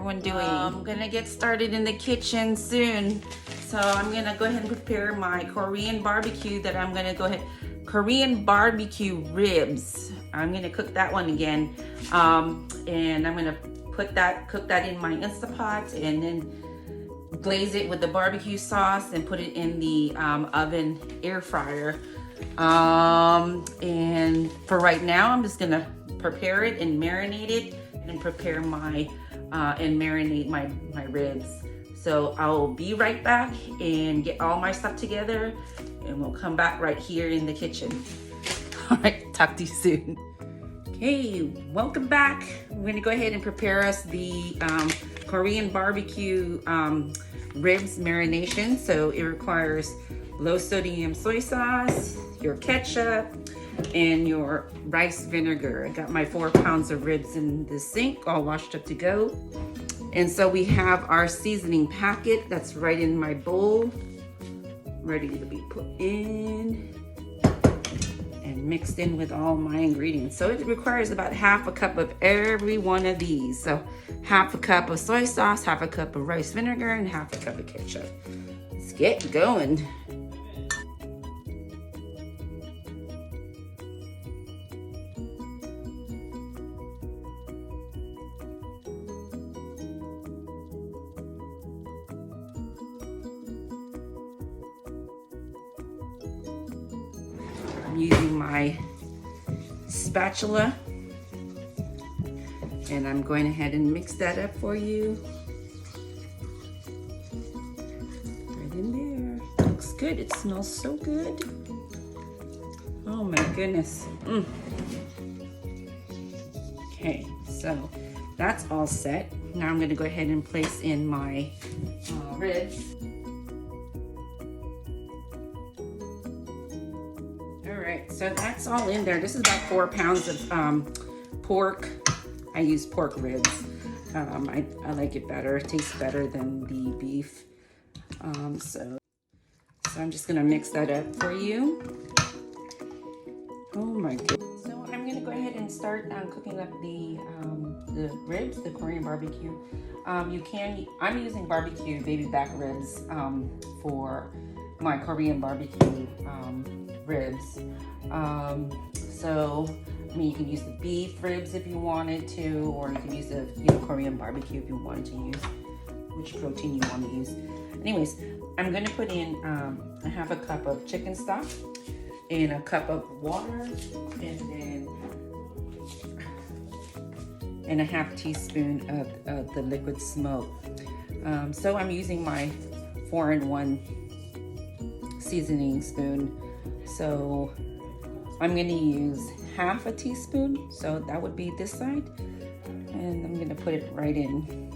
everyone doing? I'm gonna get started in the kitchen soon. So I'm gonna go ahead and prepare my Korean barbecue Korean barbecue ribs. I'm gonna cook that one again. And I'm gonna cook that in my Instapot and then glaze it with the barbecue sauce and put it in the oven air fryer. And for right now, I'm just gonna prepare it and marinate it and prepare and marinate my ribs. So I'll be right back and get all my stuff together and we'll come back right here in the kitchen. All right, talk to you soon. Okay, welcome back. We're gonna go ahead and prepare us the Korean barbecue ribs marination. So it requires low sodium soy sauce, your ketchup, and your rice vinegar. I got my 4 pounds of ribs in the sink, all washed up to go. And so we have our seasoning packet that's right in my bowl, ready to be put in and mixed in with all my ingredients. So it requires about half a cup of every one of these. So half a cup of soy sauce, half a cup of rice vinegar, and half a cup of ketchup. Let's get going. I'm using my spatula and I'm going ahead and mix that up for you. Right in there. Looks good. It smells so good. Oh my goodness. Okay, so that's all set. Now I'm going to go ahead and place in my ribs. So that's all in there. This is about 4 pounds of pork. I use pork ribs. I like it better. It tastes better than the beef. So I'm just gonna mix that up for you. Oh my goodness. So I'm gonna go ahead and start cooking up the ribs, the Korean barbecue. I'm using barbecue baby back ribs for my Korean barbecue ribs. So I mean, you can use the beef ribs if you wanted to, or you can use the Korean barbecue if you wanted to use which protein you want to use. Anyways, I'm going to put in a half a cup of chicken stock and a cup of water, and a half teaspoon of the liquid smoke. So I'm using my 4-in-1 seasoning spoon. So I'm going to use half a teaspoon, so that would be this side, and I'm going to put it right in.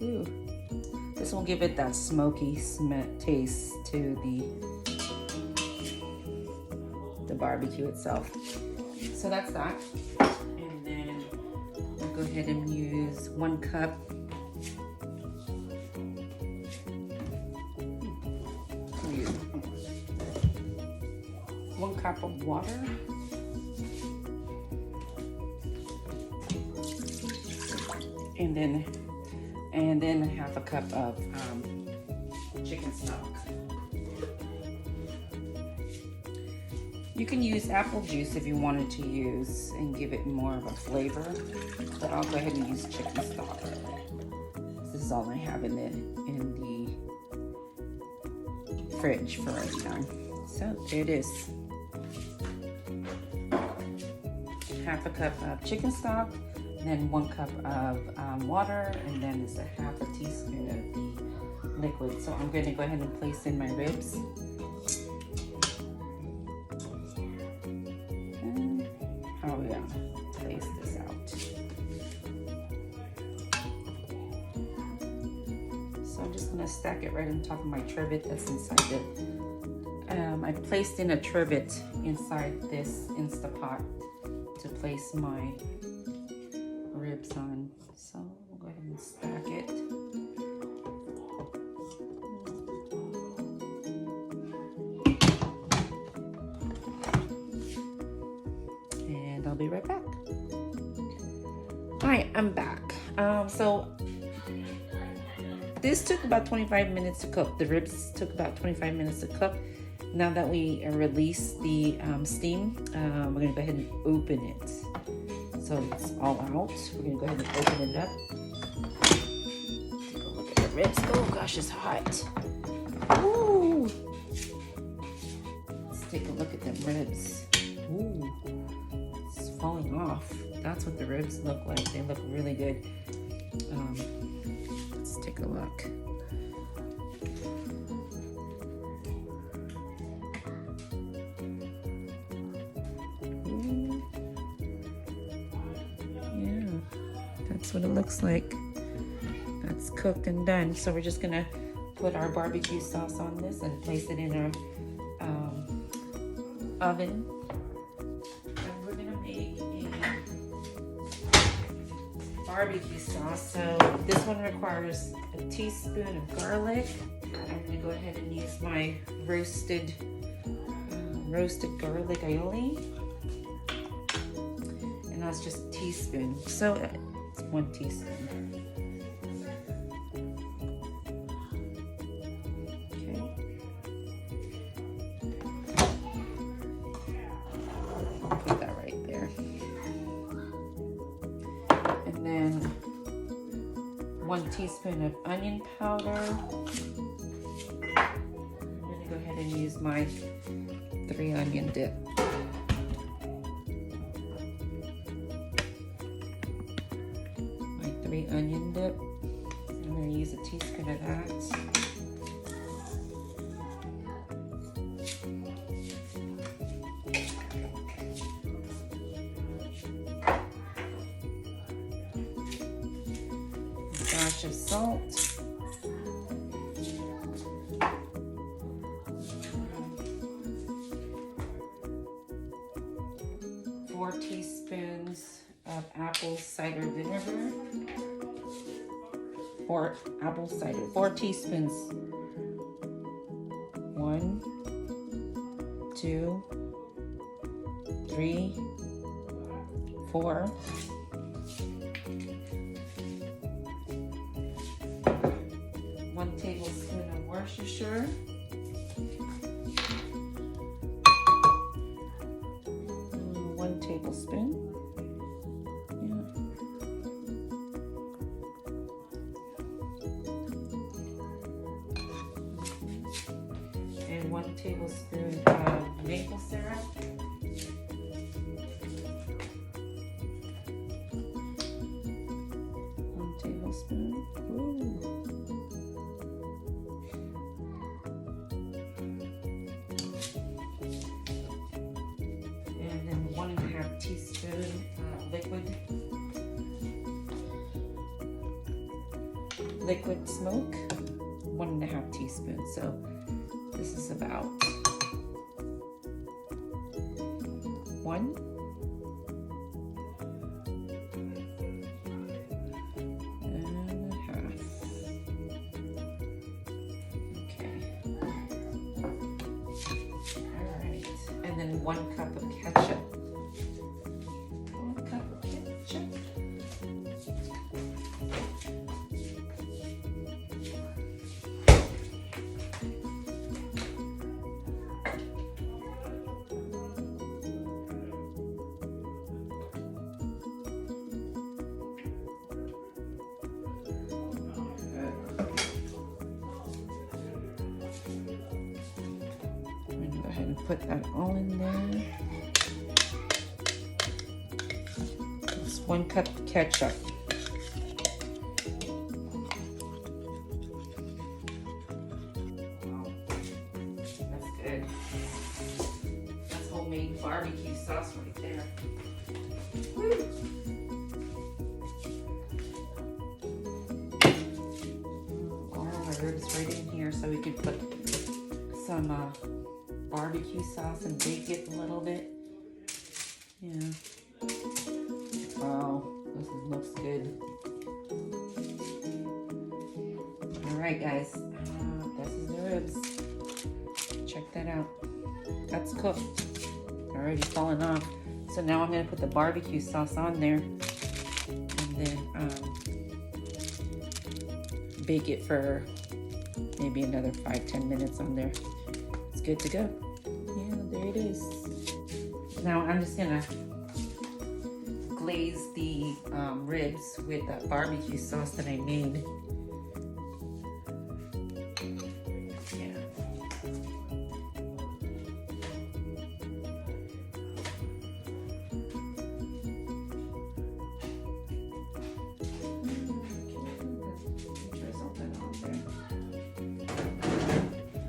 Ooh. This will give it that smoky taste to the barbecue itself. So that's that. And then I'll go ahead and use 1 cup. One cup of water. And then half a cup of chicken stock. You can use apple juice if you wanted to use and give it more of a flavor, but I'll go ahead and use chicken stock. This is all I have in the fridge for right now. So there it is. Half a cup of chicken stock, then 1 cup of water, and then it's a half a teaspoon of the liquid. So I'm going to go ahead and place in my ribs. And how are we going to place this out? So I'm just going to stack it right on top of my trivet that's inside it. I placed in a trivet inside this Instapot to place my ribs on. So we'll go ahead and stack it. And I'll be right back. Hi, I'm back. So this took about 25 minutes to cook. The ribs took about 25 minutes to cook. Now that we release the steam, we're gonna go ahead and open it. So it's all out. We're gonna go ahead and open it up. Take a look at the ribs. Oh gosh, it's hot. Ooh. Let's take a look at the ribs. Ooh, it's falling off. That's what the ribs look like. They look really good. Let's take a look. Ooh. Yeah, that's what it looks like. That's cooked and done. So we're just gonna put our barbecue sauce on this and place it in our oven. And we're gonna make a barbecue sauce. So this one requires a teaspoon of garlic. I'm gonna go ahead and use my roasted garlic aioli, and that's just a teaspoon. So it's 1 teaspoon. Okay. Put that right there. And then 1 teaspoon of onion powder. I'm gonna go ahead and use my 3 onion dip. My 3 onion dip. I'm gonna use a teaspoon of that. Dash of salt. 4 teaspoons of apple cider vinegar. 4 apple cider, 4 teaspoons. 1, 2, 3, 4. 1 tablespoon of Worcestershire. 1 tablespoon. Yeah. And 1 tablespoon of maple syrup. 1 tablespoon. Ooh. And then 1½ teaspoon liquid smoke. 1½ teaspoon. So this is about 1. And a half. Okay. All right. And then 1 cup of ketchup. 1 cup of ketchup. Go ahead and put that all in there. It's 1 cup of ketchup. Wow, that's good. That's homemade barbecue sauce right there. Woo. All our ribs right in here, so we could put some barbecue sauce and bake it a little bit. Yeah. Wow, this looks good. All right, guys, this is the ribs. Check that out. That's cooked. Already fallen off. So now I'm gonna put the barbecue sauce on there, and bake it for maybe another 5-10 minutes on there. It's good to go. Yeah, there it is. Now I'm just gonna glaze the ribs with that barbecue sauce that I made. Yeah.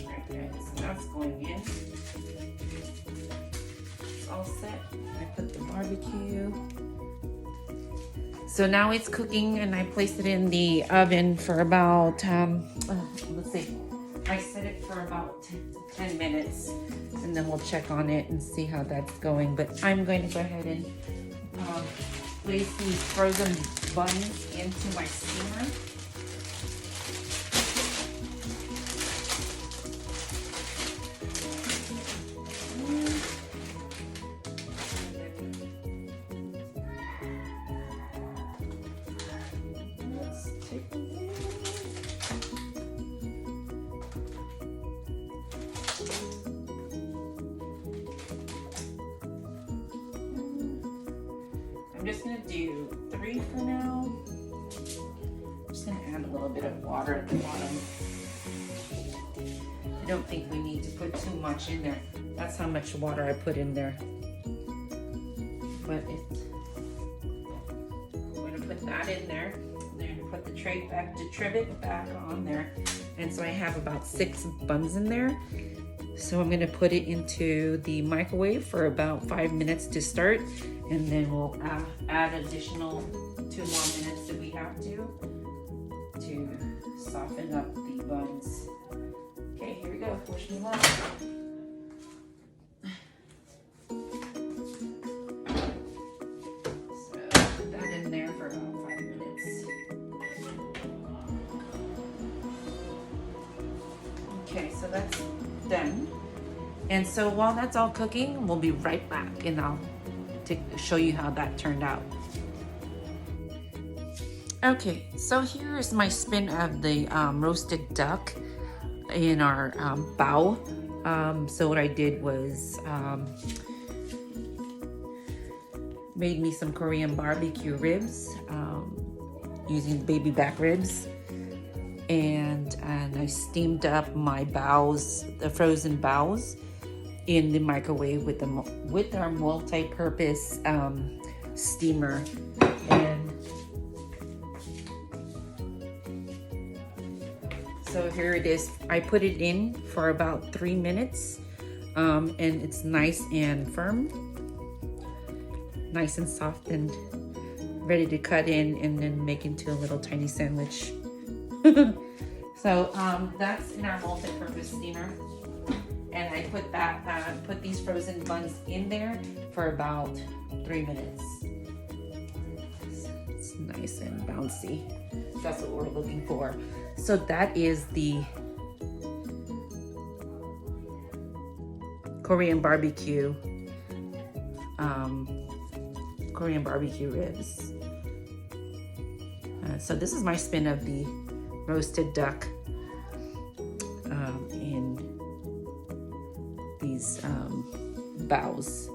Okay, so that's going in. It's all set. I put the barbecue. So now it's cooking, and I placed it in the oven for about, let's see, I set it for about 10 minutes, and then we'll check on it and see how that's going. But I'm going to go ahead and place these frozen buns into my steamer. I'm just gonna do 3 for now. I'm just gonna add a little bit of water at the bottom. I don't think we need to put too much in there. That's how much water I put in there. But I'm gonna put that in there. Then put the tray back, the trivet back on there. And so I have about 6 buns in there. So I'm gonna put it into the microwave for about 5 minutes to start. And then we'll add additional 2 more minutes if we have to soften up the buns. Okay, here we go. Wish me luck. So put that in there for about 5 minutes. Okay, so that's done. And so while that's all cooking, we'll be right back, and I'll show you how that turned out. Okay, so here is my spin of the roasted duck in our bao. So what I did was made me some Korean barbecue ribs using baby back ribs, and I steamed up my baos, the frozen baos, in the microwave with our multi-purpose steamer. And so here it is. I put it in for about 3 minutes, and it's nice and firm, nice and soft, and ready to cut in and then make into a little tiny sandwich. So that's in our multi-purpose steamer. And I put these frozen buns in there for about 3 minutes. It's nice and bouncy. That's what we're looking for. So that is the Korean barbecue ribs. So this is my spin of the roasted duck in these baos,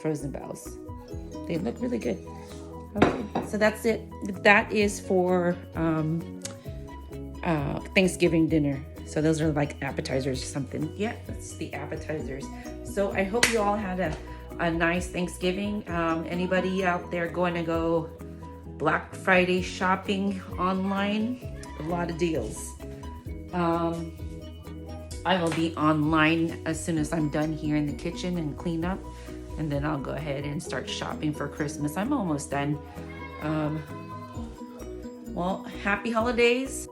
frozen baos. They look really good. Okay, so that's it. That is for Thanksgiving dinner. So those are like appetizers or something. Yeah, that's the appetizers. So I hope you all had a nice Thanksgiving. Anybody out there going to go Black Friday shopping online? A lot of deals. I will be online as soon as I'm done here in the kitchen and clean up, and then I'll go ahead and start shopping for Christmas. I'm almost done. Well, happy holidays.